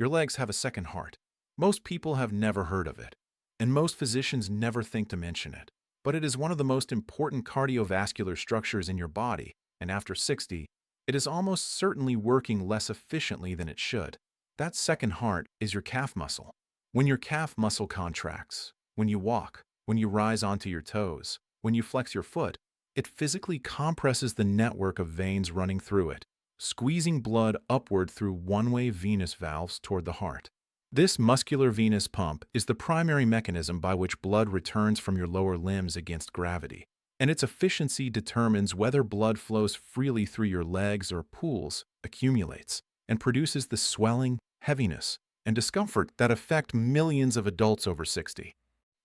Your legs have a second heart. Most people have never heard of it, and most physicians never think to mention it. But it is one of the most important cardiovascular structures in your body, and after 60, it is almost certainly working less efficiently than it should. That second heart is your calf muscle. When your calf muscle contracts, when you walk, when you rise onto your toes, when you flex your foot, it physically compresses the network of veins running through it, squeezing blood upward through one-way venous valves toward the heart. This muscular venous pump is the primary mechanism by which blood returns from your lower limbs against gravity, and its efficiency determines whether blood flows freely through your legs or pools, accumulates, and produces the swelling, heaviness, and discomfort that affect millions of adults over 60.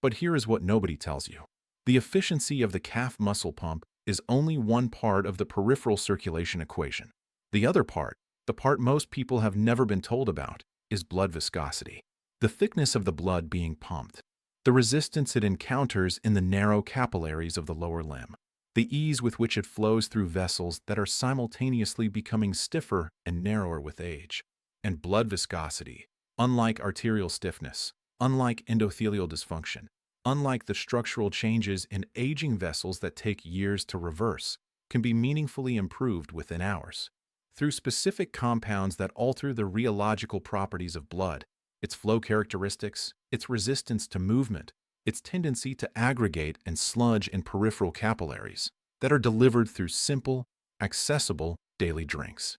But here is what nobody tells you. The efficiency of the calf muscle pump is only one part of the peripheral circulation equation. The other part, the part most people have never been told about, is blood viscosity, the thickness of the blood being pumped, the resistance it encounters in the narrow capillaries of the lower limb, the ease with which it flows through vessels that are simultaneously becoming stiffer and narrower with age. And blood viscosity, unlike arterial stiffness, unlike endothelial dysfunction, unlike the structural changes in aging vessels that take years to reverse, can be meaningfully improved within hours. Through specific compounds that alter the rheological properties of blood, its flow characteristics, its resistance to movement, its tendency to aggregate and sludge in peripheral capillaries, that are delivered through simple, accessible daily drinks.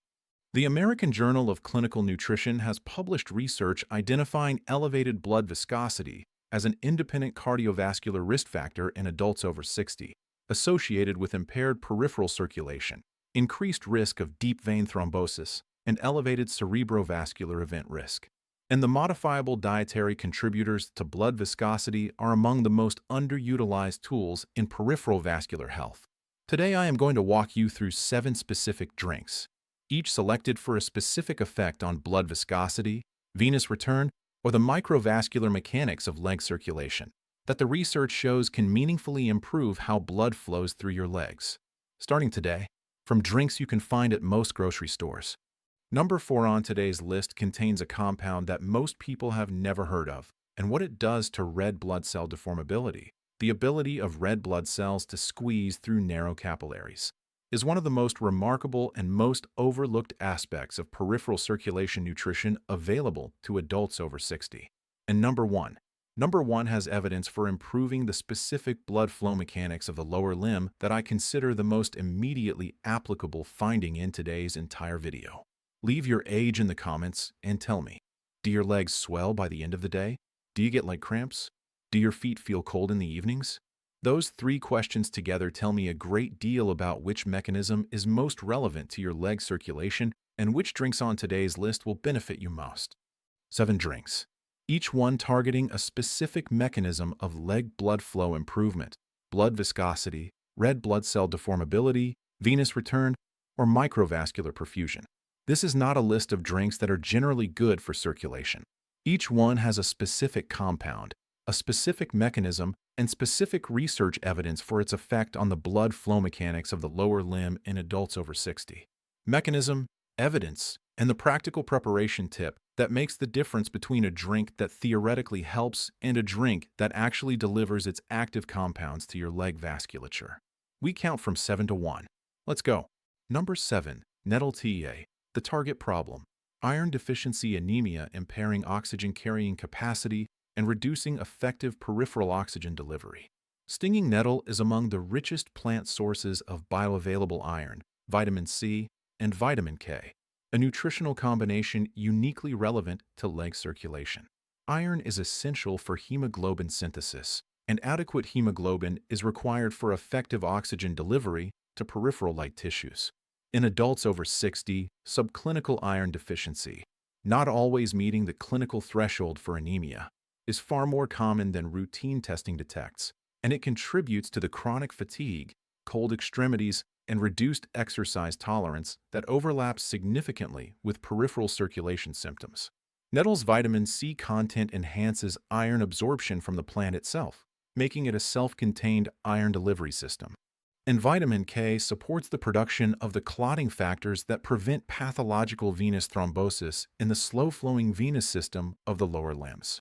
The American Journal of Clinical Nutrition has published research identifying elevated blood viscosity as an independent cardiovascular risk factor in adults over 60, associated with impaired peripheral circulation, increased risk of deep vein thrombosis, and elevated cerebrovascular event risk. And the modifiable dietary contributors to blood viscosity are among the most underutilized tools in peripheral vascular health. Today I am going to walk you through 7 specific drinks, each selected for a specific effect on blood viscosity, venous return, or the microvascular mechanics of leg circulation, that the research shows can meaningfully improve how blood flows through your legs. Starting today, from drinks you can find at most grocery stores. Number 4 on today's list contains a compound that most people have never heard of, and what it does to red blood cell deformability, the ability of red blood cells to squeeze through narrow capillaries, is one of the most remarkable and most overlooked aspects of peripheral circulation nutrition available to adults over 60. And Number 1 has evidence for improving the specific blood flow mechanics of the lower limb that I consider the most immediately applicable finding in today's entire video. Leave your age in the comments and tell me, do your legs swell by the end of the day? Do you get leg cramps? Do your feet feel cold in the evenings? Those 3 questions together tell me a great deal about which mechanism is most relevant to your leg circulation and which drinks on today's list will benefit you most. 7 drinks, each one targeting a specific mechanism of leg blood flow improvement, blood viscosity, red blood cell deformability, venous return, or microvascular perfusion. This is not a list of drinks that are generally good for circulation. Each one has a specific compound, a specific mechanism, and specific research evidence for its effect on the blood flow mechanics of the lower limb in adults over 60. Mechanism, evidence, and the practical preparation tip that makes the difference between a drink that theoretically helps and a drink that actually delivers its active compounds to your leg vasculature. We count from 7 to 1. Let's go. Number 7, nettle tea, the target problem. Iron deficiency anemia impairing oxygen carrying capacity and reducing effective peripheral oxygen delivery. Stinging nettle is among the richest plant sources of bioavailable iron, vitamin C, and vitamin K, a nutritional combination uniquely relevant to leg circulation. Iron is essential for hemoglobin synthesis, and adequate hemoglobin is required for effective oxygen delivery to peripheral light tissues. In adults over 60, subclinical iron deficiency, not always meeting the clinical threshold for anemia, is far more common than routine testing detects, and it contributes to the chronic fatigue, cold extremities, and reduced exercise tolerance that overlaps significantly with peripheral circulation symptoms. Nettle's vitamin C content enhances iron absorption from the plant itself, making it a self-contained iron delivery system. And vitamin K supports the production of the clotting factors that prevent pathological venous thrombosis in the slow-flowing venous system of the lower limbs.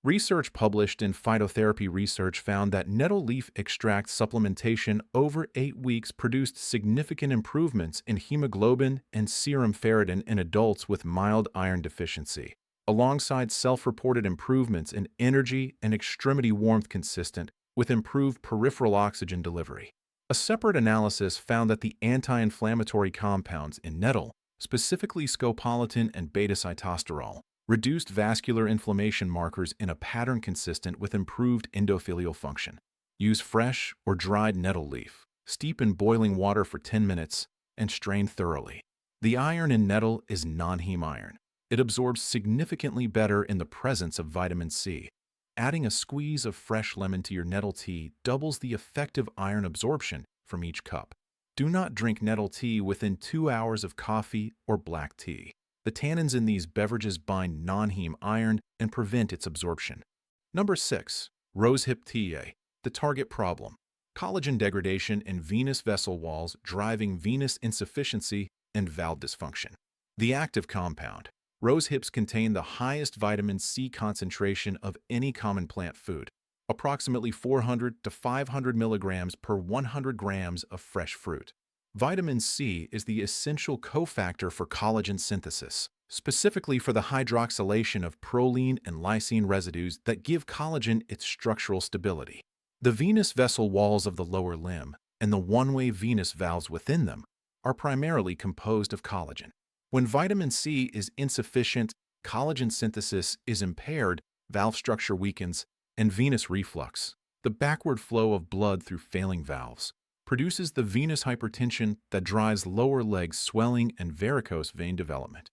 Research published in Phytotherapy Research found that nettle leaf extract supplementation over 8 weeks produced significant improvements in hemoglobin and serum ferritin in adults with mild iron deficiency, alongside self-reported improvements in energy and extremity warmth consistent with improved peripheral oxygen delivery. A separate analysis found that the anti-inflammatory compounds in nettle, specifically scopolamine and beta-sitosterol, reduced vascular inflammation markers in a pattern consistent with improved endothelial function. Use fresh or dried nettle leaf. Steep in boiling water for 10 minutes and strain thoroughly. The iron in nettle is non-heme iron. It absorbs significantly better in the presence of vitamin C. Adding a squeeze of fresh lemon to your nettle tea doubles the effective iron absorption from each cup. Do not drink nettle tea within 2 hours of coffee or black tea. The tannins in these beverages bind non-heme iron and prevent its absorption. Number 6. Rosehip tea. The target problem: collagen degradation in venous vessel walls driving venous insufficiency and valve dysfunction. The active compound. Rosehips contain the highest vitamin C concentration of any common plant food, approximately 400 to 500 milligrams per 100 grams of fresh fruit. Vitamin C is the essential cofactor for collagen synthesis, specifically for the hydroxylation of proline and lysine residues that give collagen its structural stability. The venous vessel walls of the lower limb and the one-way venous valves within them are primarily composed of collagen. When vitamin C is insufficient, collagen synthesis is impaired, valve structure weakens, and venous reflux, the backward flow of blood through failing valves, produces the venous hypertension that drives lower leg swelling and varicose vein development.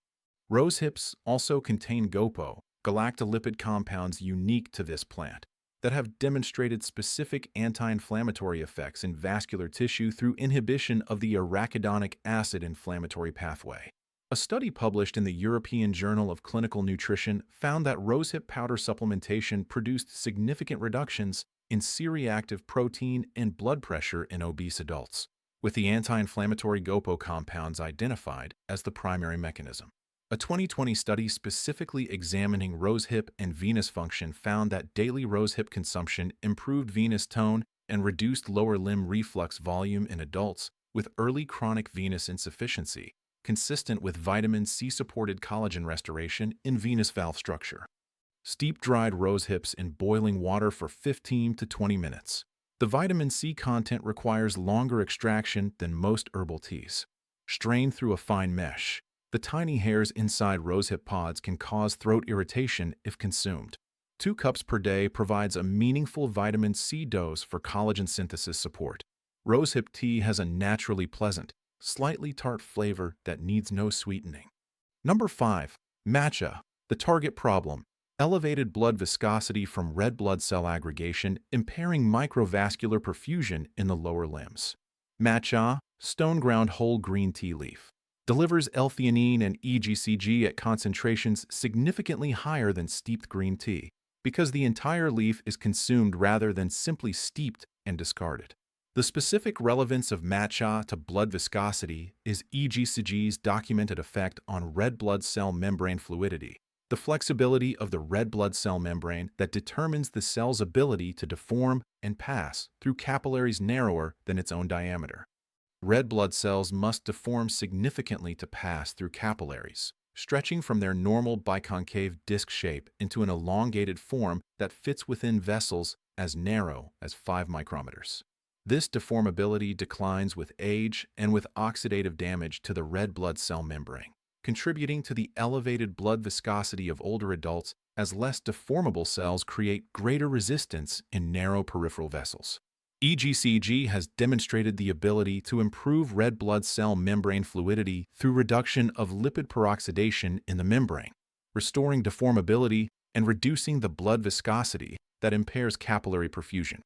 Rosehips also contain GOPO, galactolipid compounds unique to this plant, that have demonstrated specific anti-inflammatory effects in vascular tissue through inhibition of the arachidonic acid inflammatory pathway. A study published in the European Journal of Clinical Nutrition found that rosehip powder supplementation produced significant reductions in C-reactive protein and blood pressure in obese adults, with the anti-inflammatory GOPO compounds identified as the primary mechanism. A 2020 study specifically examining rosehip and venous function found that daily rosehip consumption improved venous tone and reduced lower limb reflux volume in adults with early chronic venous insufficiency, consistent with vitamin C-supported collagen restoration in venous valve structure. Steep dried rosehips in boiling water for 15 to 20 minutes. The vitamin C content requires longer extraction than most herbal teas. Strain through a fine mesh. The tiny hairs inside rosehip pods can cause throat irritation if consumed. 2 cups per day provides a meaningful vitamin C dose for collagen synthesis support. Rosehip tea has a naturally pleasant, slightly tart flavor that needs no sweetening. Number 5. Matcha. The target problem: elevated blood viscosity from red blood cell aggregation, impairing microvascular perfusion in the lower limbs. Matcha, stone ground whole green tea leaf, delivers L-theanine and EGCG at concentrations significantly higher than steeped green tea, because the entire leaf is consumed rather than simply steeped and discarded. The specific relevance of matcha to blood viscosity is EGCG's documented effect on red blood cell membrane fluidity, the flexibility of the red blood cell membrane that determines the cell's ability to deform and pass through capillaries narrower than its own diameter. Red blood cells must deform significantly to pass through capillaries, stretching from their normal biconcave disc shape into an elongated form that fits within vessels as narrow as 5 micrometers. This deformability declines with age and with oxidative damage to the red blood cell membrane, contributing to the elevated blood viscosity of older adults as less deformable cells create greater resistance in narrow peripheral vessels. EGCG has demonstrated the ability to improve red blood cell membrane fluidity through reduction of lipid peroxidation in the membrane, restoring deformability and reducing the blood viscosity that impairs capillary perfusion.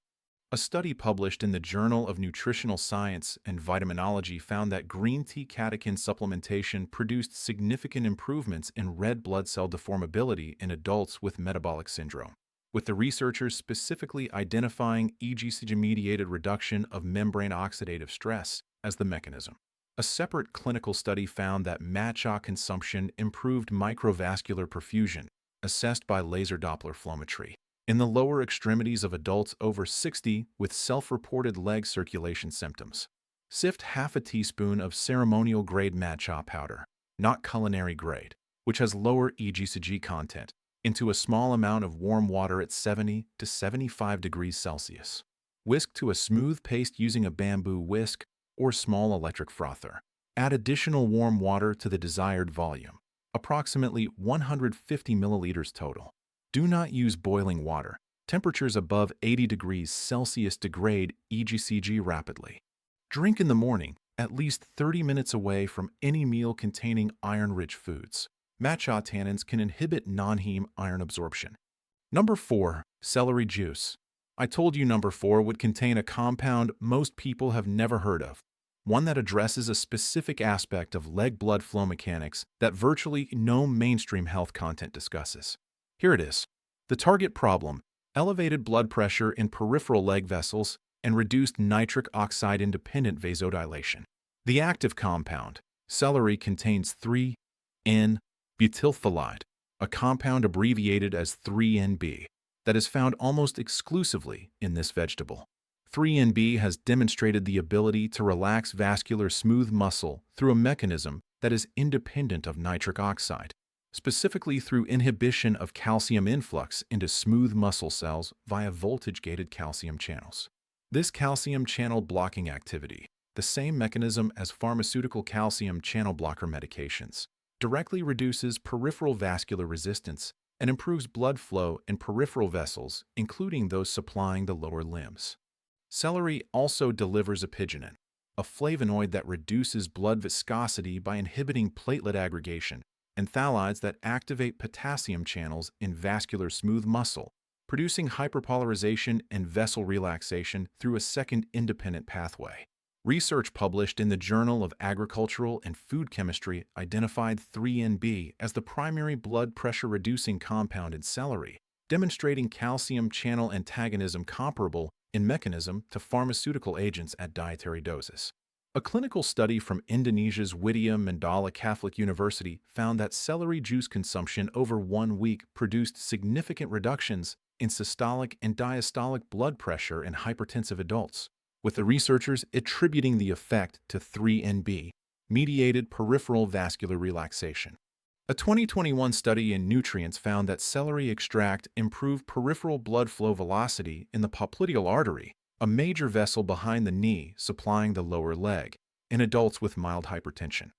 A study published in the Journal of Nutritional Science and Vitaminology found that green tea catechin supplementation produced significant improvements in red blood cell deformability in adults with metabolic syndrome. with the researchers specifically identifying EGCG-mediated reduction of membrane oxidative stress as the mechanism. A separate clinical study found that matcha consumption improved microvascular perfusion, assessed by laser Doppler flowmetry, in the lower extremities of adults over 60 with self-reported leg circulation symptoms. Sift half a teaspoon of ceremonial-grade matcha powder, not culinary grade, which has lower EGCG content, into a small amount of warm water at 70 to 75 degrees Celsius. Whisk to a smooth paste using a bamboo whisk or small electric frother. Add additional warm water to the desired volume, approximately 150 milliliters total. Do not use boiling water. Temperatures above 80 degrees Celsius degrade EGCG rapidly. Drink in the morning, at least 30 minutes away from any meal containing iron-rich foods. Matcha tannins can inhibit non-heme iron absorption. Number 4. Celery juice. I told you number 4 would contain a compound most people have never heard of, one that addresses a specific aspect of leg blood flow mechanics that virtually no mainstream health content discusses. Here it is. The target problem: elevated blood pressure in peripheral leg vessels and reduced nitric oxide-independent vasodilation. The active compound, celery, contains 3N-butylphthalide, a compound abbreviated as 3NB, that is found almost exclusively in this vegetable. 3NB has demonstrated the ability to relax vascular smooth muscle through a mechanism that is independent of nitric oxide, specifically through inhibition of calcium influx into smooth muscle cells via voltage-gated calcium channels. This calcium channel blocking activity, the same mechanism as pharmaceutical calcium channel blocker medications, directly reduces peripheral vascular resistance and improves blood flow in peripheral vessels, including those supplying the lower limbs. Celery also delivers apigenin, a flavonoid that reduces blood viscosity by inhibiting platelet aggregation, and phthalides that activate potassium channels in vascular smooth muscle, producing hyperpolarization and vessel relaxation through a second independent pathway. Research published in the Journal of Agricultural and Food Chemistry identified 3NB as the primary blood pressure-reducing compound in celery, demonstrating calcium channel antagonism comparable in mechanism to pharmaceutical agents at dietary doses. A clinical study from Indonesia's Widya Mandala Catholic University found that celery juice consumption over 1 week produced significant reductions in systolic and diastolic blood pressure in hypertensive adults, with the researchers attributing the effect to 3NB-mediated peripheral vascular relaxation. A 2021 study in Nutrients found that celery extract improved peripheral blood flow velocity in the popliteal artery, a major vessel behind the knee supplying the lower leg, in adults with mild hypertension.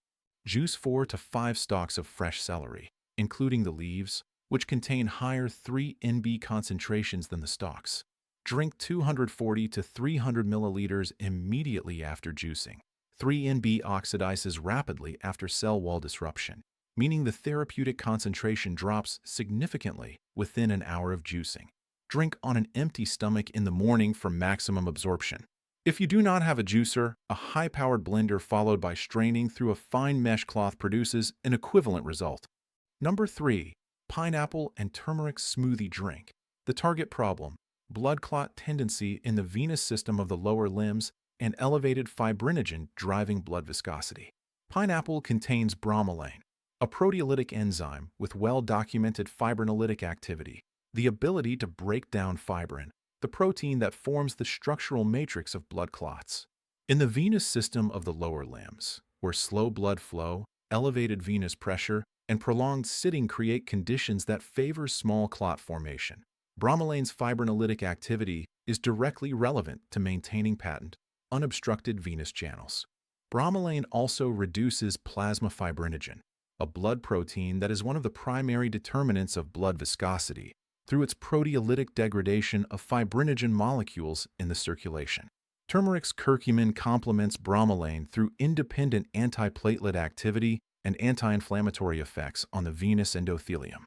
Juice 4 to 5 stalks of fresh celery, including the leaves, which contain higher 3NB concentrations than the stalks. Drink 240 to 300 milliliters immediately after juicing. 3NB oxidizes rapidly after cell wall disruption, meaning the therapeutic concentration drops significantly within an hour of juicing. Drink on an empty stomach in the morning for maximum absorption. If you do not have a juicer, a high-powered blender followed by straining through a fine mesh cloth produces an equivalent result. Number 3. Pineapple and turmeric smoothie drink. The target problem: blood clot tendency in the venous system of the lower limbs and elevated fibrinogen driving blood viscosity. Pineapple contains bromelain, a proteolytic enzyme with well-documented fibrinolytic activity, the ability to break down fibrin, the protein that forms the structural matrix of blood clots. In the venous system of the lower limbs, where slow blood flow, elevated venous pressure, and prolonged sitting create conditions that favor small clot formation, bromelain's fibrinolytic activity is directly relevant to maintaining patent, unobstructed venous channels. Bromelain also reduces plasma fibrinogen, a blood protein that is one of the primary determinants of blood viscosity, through its proteolytic degradation of fibrinogen molecules in the circulation. Turmeric's curcumin complements bromelain through independent antiplatelet activity and anti-inflammatory effects on the venous endothelium.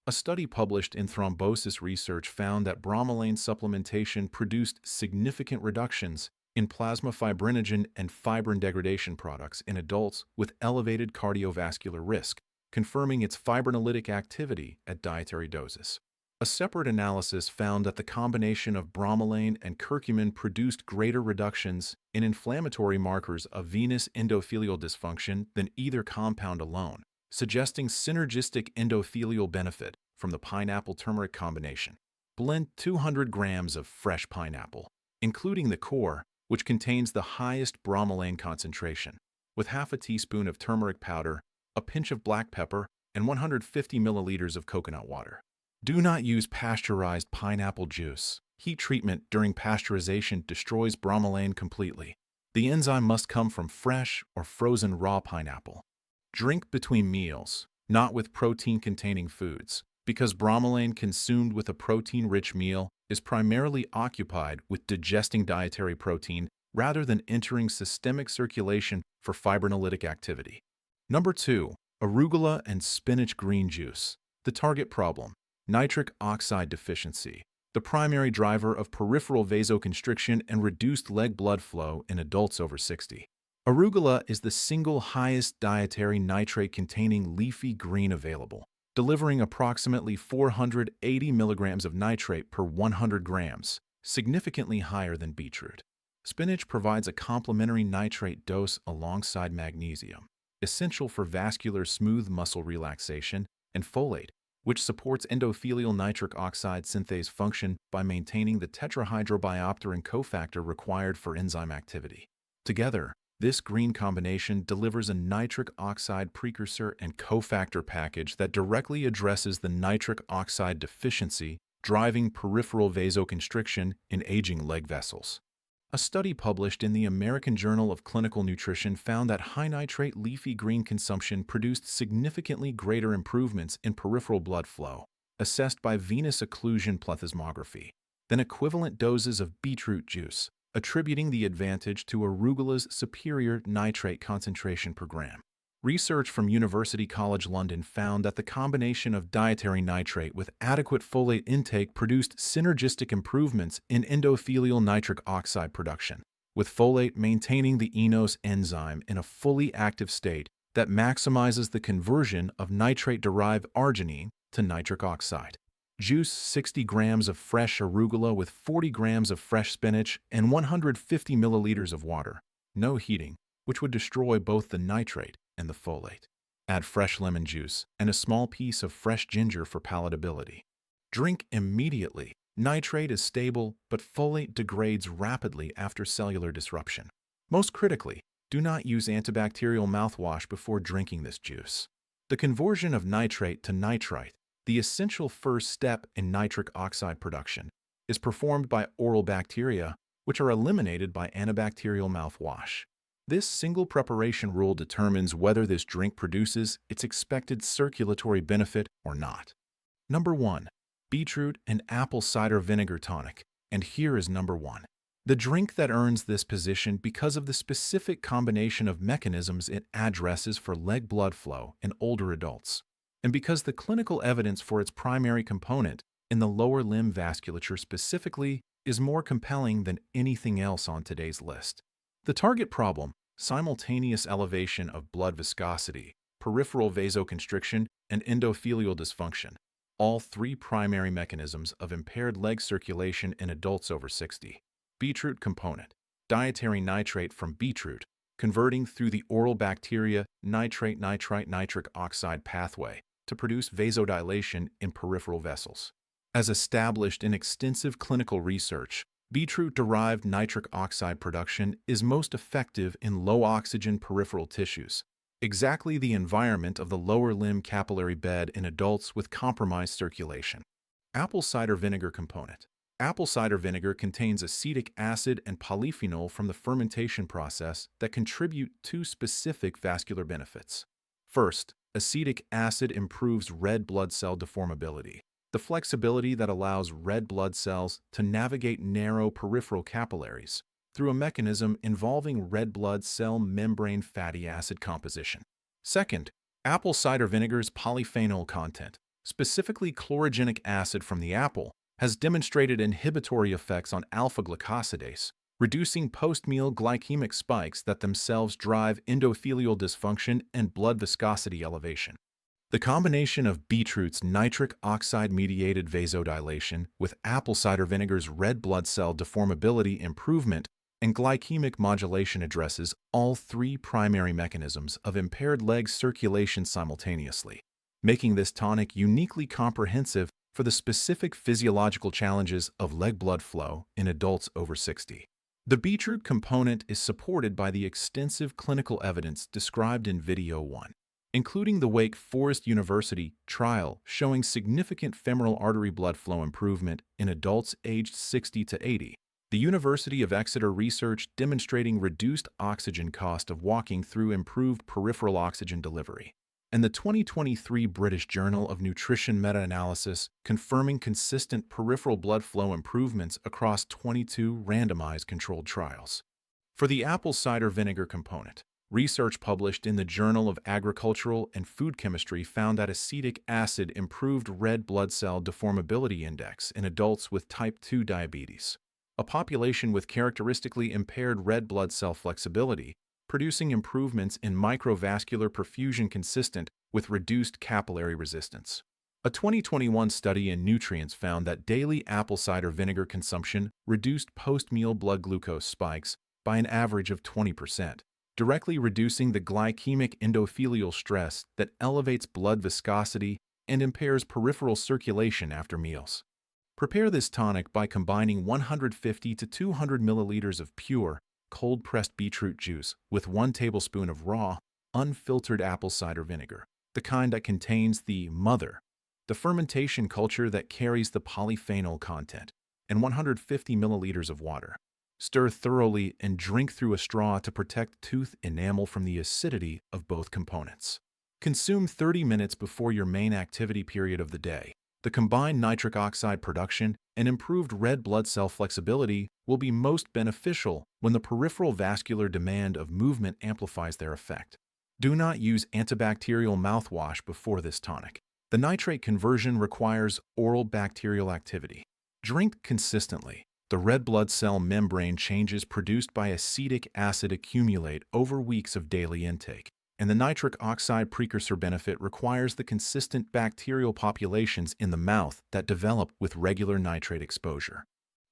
A study published in Thrombosis Research found that bromelain supplementation produced significant reductions in plasma fibrinogen and fibrin degradation products in adults with elevated cardiovascular risk, confirming its fibrinolytic activity at dietary doses. A separate analysis found that the combination of bromelain and curcumin produced greater reductions in inflammatory markers of venous endothelial dysfunction than either compound alone, suggesting synergistic endothelial benefit from the pineapple-turmeric combination. Blend 200 grams of fresh pineapple, including the core, which contains the highest bromelain concentration, with half a teaspoon of turmeric powder, a pinch of black pepper, and 150 milliliters of coconut water. Do not use pasteurized pineapple juice. Heat treatment during pasteurization destroys bromelain completely. The enzyme must come from fresh or frozen raw pineapple. Drink between meals, not with protein-containing foods, because bromelain consumed with a protein-rich meal is primarily occupied with digesting dietary protein rather than entering systemic circulation for fibrinolytic activity. Number 2. Arugula and spinach green juice. The target problem: nitric oxide deficiency, the primary driver of peripheral vasoconstriction and reduced leg blood flow in adults over 60. Arugula is the single highest dietary nitrate-containing leafy green available, delivering approximately 480 milligrams of nitrate per 100 grams, significantly higher than beetroot. Spinach provides a complementary nitrate dose alongside magnesium, essential for vascular smooth muscle relaxation, and folate, which supports endothelial nitric oxide synthase function by maintaining the tetrahydrobiopterin cofactor required for enzyme activity. Together, this green combination delivers a nitric oxide precursor and cofactor package that directly addresses the nitric oxide deficiency driving peripheral vasoconstriction in aging leg vessels. A study published in the American Journal of Clinical Nutrition found that high nitrate leafy green consumption produced significantly greater improvements in peripheral blood flow, assessed by venous occlusion plethysmography, than equivalent doses of beetroot juice, attributing the advantage to arugula's superior nitrate concentration per gram. Research from University College London found that the combination of dietary nitrate with adequate folate intake produced synergistic improvements in endothelial nitric oxide production, with folate maintaining the eNOS enzyme in a fully active state that maximizes the conversion of nitrate-derived arginine to nitric oxide. Juice 60 grams of fresh arugula with 40 grams of fresh spinach and 150 milliliters of water. No heating, which would destroy both the nitrate and the folate. Add fresh lemon juice and a small piece of fresh ginger for palatability. Drink immediately. Nitrate is stable, but folate degrades rapidly after cellular disruption. Most critically, do not use antibacterial mouthwash before drinking this juice. The conversion of nitrate to nitrite, the essential first step in nitric oxide production, is performed by oral bacteria, which are eliminated by antibacterial mouthwash. This single preparation rule determines whether this drink produces its expected circulatory benefit or not. Number 1. Beetroot and apple cider vinegar tonic. And here is number 1. The drink that earns this position because of the specific combination of mechanisms it addresses for leg blood flow in older adults, and because the clinical evidence for its primary component in the lower limb vasculature specifically is more compelling than anything else on today's list. The target problem: simultaneous elevation of blood viscosity, peripheral vasoconstriction, and endothelial dysfunction, all three primary mechanisms of impaired leg circulation in adults over 60. Beetroot component: dietary nitrate from beetroot, converting through the oral bacteria nitrite-nitrite-nitric oxide pathway to produce vasodilation in peripheral vessels. As established in extensive clinical research, beetroot-derived nitric oxide production is most effective in low-oxygen peripheral tissues, exactly the environment of the lower limb capillary bed in adults with compromised circulation. Apple cider vinegar component: apple cider vinegar contains acetic acid and polyphenol from the fermentation process that contribute to specific vascular benefits. First, acetic acid improves red blood cell deformability, the flexibility that allows red blood cells to navigate narrow peripheral capillaries through a mechanism involving red blood cell membrane fatty acid composition. Second, apple cider vinegar's polyphenol content, specifically chlorogenic acid from the apple, has demonstrated inhibitory effects on alpha-glucosidase, reducing post-meal glycemic spikes that themselves drive endothelial dysfunction and blood viscosity elevation. The combination of beetroot's nitric oxide-mediated vasodilation with apple cider vinegar's red blood cell deformability improvement and glycemic modulation addresses all three primary mechanisms of impaired leg circulation simultaneously, making this tonic uniquely comprehensive for the specific physiological challenges of leg blood flow in adults over 60. The beetroot component is supported by the extensive clinical evidence described in Video 1, including the Wake Forest University trial showing significant femoral artery blood flow improvement in adults aged 60 to 80, the University of Exeter research demonstrating reduced oxygen cost of walking through improved peripheral oxygen delivery, and the 2023 British Journal of Nutrition meta-analysis confirming consistent peripheral blood flow improvements across 22 randomized controlled trials. For the apple cider vinegar component, research published in the Journal of Agricultural and Food Chemistry found that acetic acid improved red blood cell deformability index in adults with type 2 diabetes, a population with characteristically impaired red blood cell flexibility, producing improvements in microvascular perfusion consistent with reduced capillary resistance. A 2021 study in Nutrients found that daily apple cider vinegar consumption reduced post-meal blood glucose spikes by an average of 20%, directly reducing the glycemic endothelial stress that elevates blood viscosity and impairs peripheral circulation after meals. Prepare this tonic by combining 150 to 200 milliliters of pure, cold-pressed beetroot juice with 1 tablespoon of raw, unfiltered apple cider vinegar, the kind that contains the mother, the fermentation culture that carries the polyphenol content, and 150 milliliters of water. Stir thoroughly and drink through a straw to protect tooth enamel from the acidity of both components. Consume 30 minutes before your main activity period of the day. The combined nitric oxide production and improved red blood cell flexibility will be most beneficial when the peripheral vascular demand of movement amplifies their effect. Do not use antibacterial mouthwash before this tonic. The nitrate conversion requires oral bacterial activity. Drink consistently. The red blood cell membrane changes produced by acetic acid accumulate over weeks of daily intake, and the nitric oxide precursor benefit requires the consistent bacterial populations in the mouth that develop with regular nitrate exposure.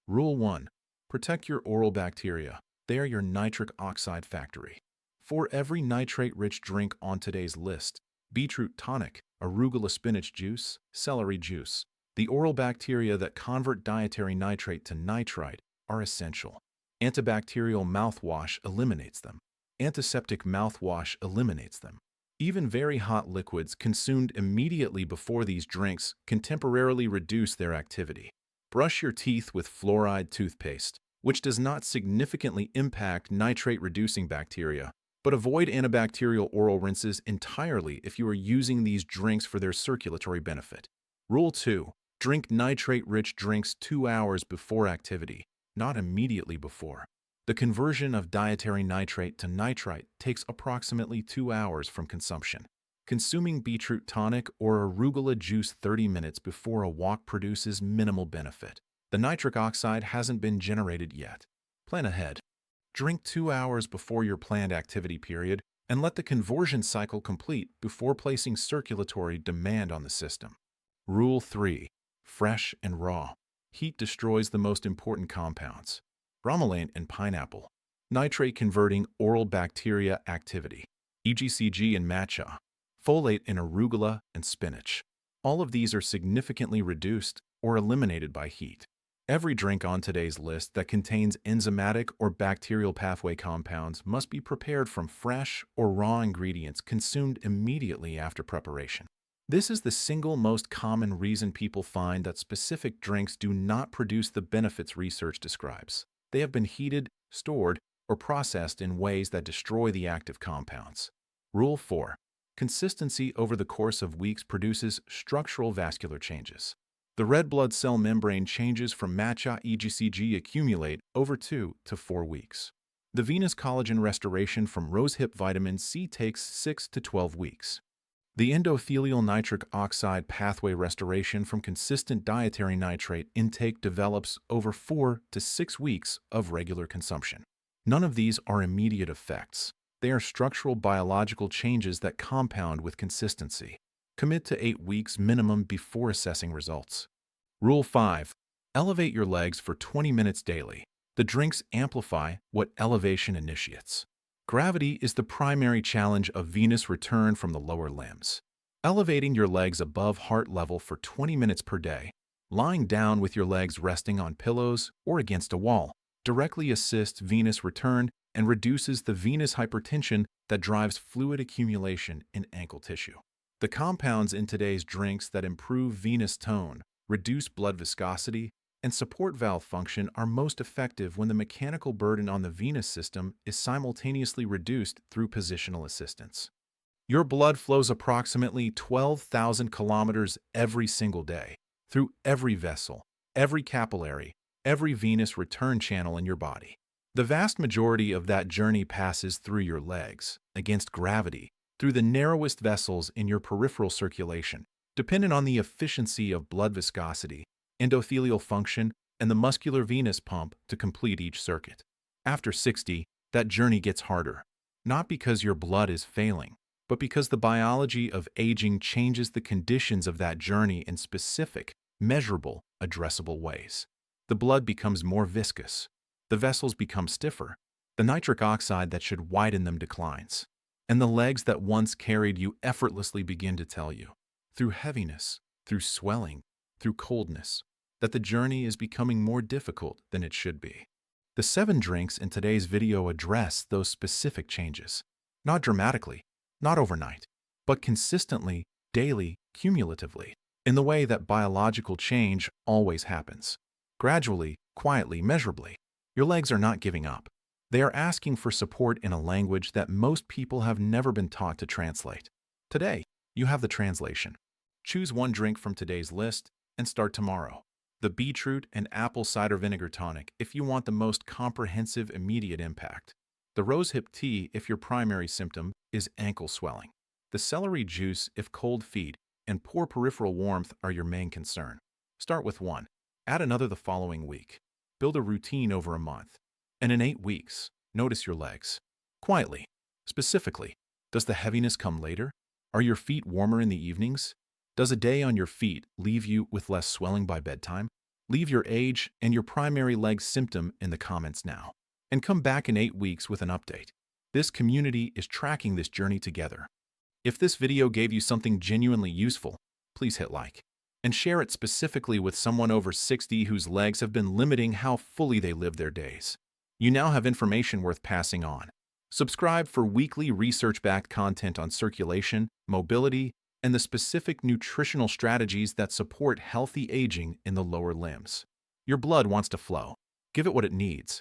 Rule 1. Protect your oral bacteria. They are your nitric oxide factory. For every nitrate-rich drink on today's list, beetroot tonic, arugula spinach juice, celery juice, the oral bacteria that convert dietary nitrate to nitrite are essential. Antibacterial mouthwash eliminates them. Antiseptic mouthwash eliminates them. Even very hot liquids consumed immediately before these drinks can temporarily reduce their activity. Brush your teeth with fluoride toothpaste, which does not significantly impact nitrate-reducing bacteria, but avoid antibacterial oral rinses entirely if you are using these drinks for their circulatory benefit. Rule 2. Drink nitrate-rich drinks 2 hours before activity, not immediately before. The conversion of dietary nitrate to nitrite takes approximately 2 hours from consumption. Consuming beetroot tonic or arugula juice 30 minutes before a walk produces minimal benefit. The nitric oxide hasn't been generated yet. Plan ahead. Drink 2 hours before your planned activity period and let the conversion cycle complete before placing circulatory demand on the system. Rule 3. Fresh and raw. Heat destroys the most important compounds. Bromelain in pineapple. Nitrate-converting oral bacteria activity. EGCG in matcha. Folate in arugula and spinach. All of these are significantly reduced or eliminated by heat. Every drink on today's list that contains enzymatic or bacterial pathway compounds must be prepared from fresh or raw ingredients consumed immediately after preparation. This is the single most common reason people find that specific drinks do not produce the benefits research describes. They have been heated, stored, or processed in ways that destroy the active compounds. Rule 4. Consistency over the course of weeks produces structural vascular changes. The red blood cell membrane changes from matcha EGCG accumulate over 2 to 4 weeks. The venous collagen restoration from rosehip vitamin C takes 6 to 12 weeks. The endothelial nitric oxide pathway restoration from consistent dietary nitrate intake develops over 4 to 6 weeks of regular consumption. None of these are immediate effects. They are structural biological changes that compound with consistency. Commit to 8 weeks minimum before assessing results. Rule 5. Elevate your legs for 20 minutes daily. The drinks amplify what elevation initiates. Gravity is the primary challenge of venous return from the lower limbs. Elevating your legs above heart level for 20 minutes per day, lying down with your legs resting on pillows or against a wall, directly assists venous return and reduces the venous hypertension that drives fluid accumulation in ankle tissue. The compounds in today's drinks that improve venous tone, reduce blood viscosity, and support valve function are most effective when the mechanical burden on the venous system is simultaneously reduced through positional assistance. Your blood flows approximately 12,000 kilometers every single day through every vessel, every capillary, every venous return channel in your body. The vast majority of that journey passes through your legs, against gravity, through the narrowest vessels in your peripheral circulation, dependent on the efficiency of blood viscosity, endothelial function, and the muscular venous pump to complete each circuit. After 60, that journey gets harder, not because your blood is failing, but because the biology of aging changes the conditions of that journey in specific, measurable, addressable ways. The blood becomes more viscous. The vessels become stiffer. The nitric oxide that should widen them declines. And the legs that once carried you effortlessly begin to tell you, through heaviness, through swelling, through coldness, that the journey is becoming more difficult than it should be. The 7 drinks in today's video address those specific changes. Not dramatically, not overnight, but consistently, daily, cumulatively, in the way that biological change always happens. Gradually, quietly, measurably. Your legs are not giving up. They are asking for support in a language that most people have never been taught to translate. Today, you have the translation. Choose one drink from today's list and start tomorrow. The beetroot and apple cider vinegar tonic if you want the most comprehensive immediate impact. The rosehip tea if your primary symptom is ankle swelling. The celery juice if cold feet and poor peripheral warmth are your main concern. Start with one. Add another the following week. Build a routine over a month. And in 8 weeks, notice your legs. Quietly, specifically, does the heaviness come later? Are your feet warmer in the evenings? Does a day on your feet leave you with less swelling by bedtime? Leave your age and your primary leg symptom in the comments now. And come back in 8 weeks with an update. This community is tracking this journey together. If this video gave you something genuinely useful, please hit like. And share it specifically with someone over 60 whose legs have been limiting how fully they live their days. You now have information worth passing on. Subscribe for weekly research-backed content on circulation, mobility, and the specific nutritional strategies that support healthy aging in the lower limbs. Your blood wants to flow. Give it what it needs.